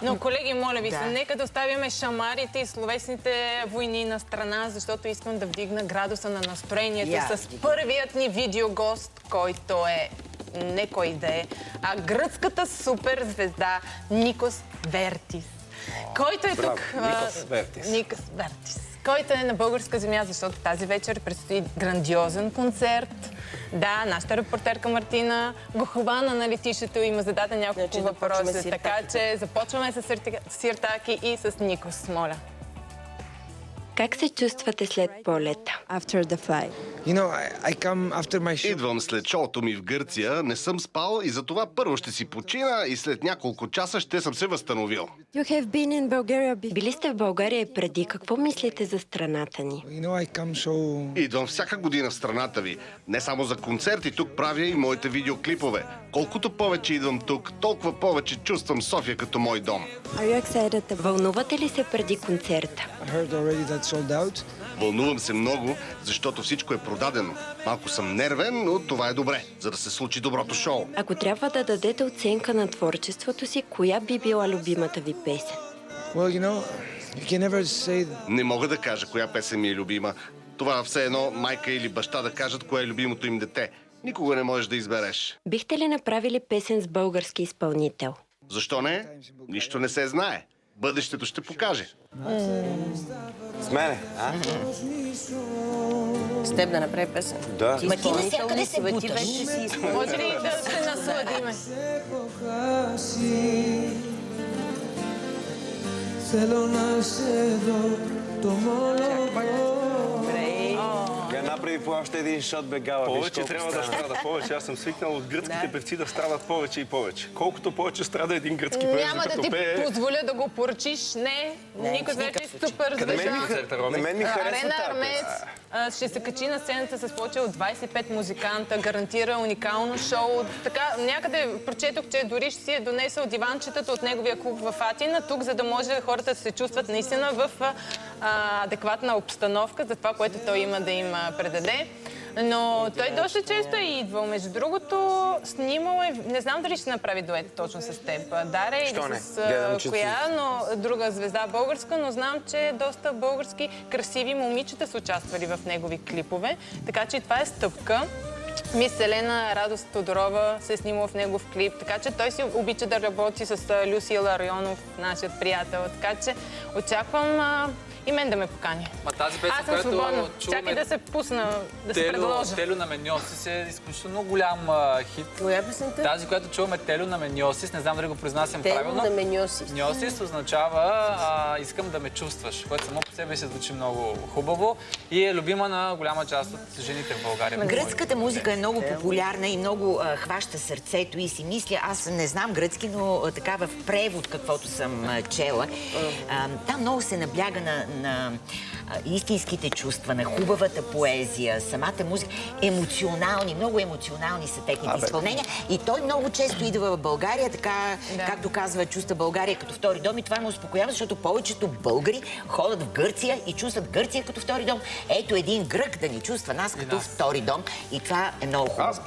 Но, колеги, моля ви се, нека да оставяме шамарите и словесните войни на страна, защото искам да вдигна градуса на настроението с първият ни видеогост, който е не кой да е, а гръцката суперзвезда Никос Вертис. Който е тук... Никос Вертис. Който е на българска земя, защото тази вечер предстои грандиозен концерт. Да, нашата репортерка Мартина го хвана на летището и му зададе няколко въпроси. Така че започваме с Сиртаки и с Никос, моля. Как се чувствате след полета? Идвам след шоуто ми в Гърция, не съм спал и затова първо ще си почина и след няколко часа ще съм се възстановил. Били сте в България и преди. Какво мислите за страната ни? Идвам всяка година в страната ви. Не само за концерти, тук правя и моите видеоклипове. Колкото повече идвам тук, толкова повече чувствам София като мой дом. Вълнувате ли се преди концерта? Вълнувам се много, защото всичко е продадено. Малко съм нервен, но това е добре, за да се случи доброто шоу. Ако трябва да дадете оценка на творчеството си, коя би била любимата ви песен? Не мога да кажа коя песен ми е любима. Това все едно майка или баща да кажат кое е любимото им дете. Никога не можеш да избереш. Бихте ли направили песен с български изпълнител? Защо не? Нищо не се знае. Бъдещето ще покаже. С мене, а? С теб да направи песен? Да. Ма ти навсякъде се буташ. Може ли да се насладиме? Я направи по още един шот бегала. Повече трябва да страда, повече. Аз съм свикнал от гръцките певци да страдат повече и повече. Колкото повече страда един гръцки певец, Няма да ти позволя да го поръчиш. Не, Никос вече е супер звезда. На мен ми харесва Арена тази Армеец ще се качи на сцената с повече от 25 музиканта, гарантира уникално шоу. Така, някъде прочетох, че дори ще си е донесъл диванчетата от неговия клуб в Атина, тук, за да може хората да се чувстват наистина в адекватна обстановка за това, което той има да им предаде. Но той доста често е идвал. Между другото, снимал е... Не знам дали ще направи дует точно с теб, Даре, или с коя, но друга звезда българска, но знам, че доста български красиви момичета са участвали в негови клипове. Така че това е стъпка. Мис Елена Радост Тодорова се е снимала в негов клип, така че той си обича да работи с Люси Ларионов, нашият приятел. Така че очаквам и мен да ме покани. Тази песен, аз съм свободна. Чакай да се пусна, да се предложа. Тело на Меньосис е изключително голям хит. Коя песента? Тази, която чуваме, Тело на Меньосис, не знам дали го произнасям правилно. Тело на Меньосис. Меньосис означава искам да ме чувстваш, което само по себе си звучи много хубаво и е любима на голяма част от жените в България. Гръцката музика е много популярна и много хваща сърцето и си мисля, аз не знам гръцки, но така в превод, каквото съм чела, там много се набляга на истинските чувства, на хубавата поезия, самата музика. Емоционални, много емоционални са техните изпълнения. И той много често идва в България, така, както казва, чувства България като втори дом. И това ме успокоява, защото повечето българи ходят в Гърция и чувстват Гърция като втори дом. Ето един грък да ни чувства нас като втори дом. И това е много хубаво.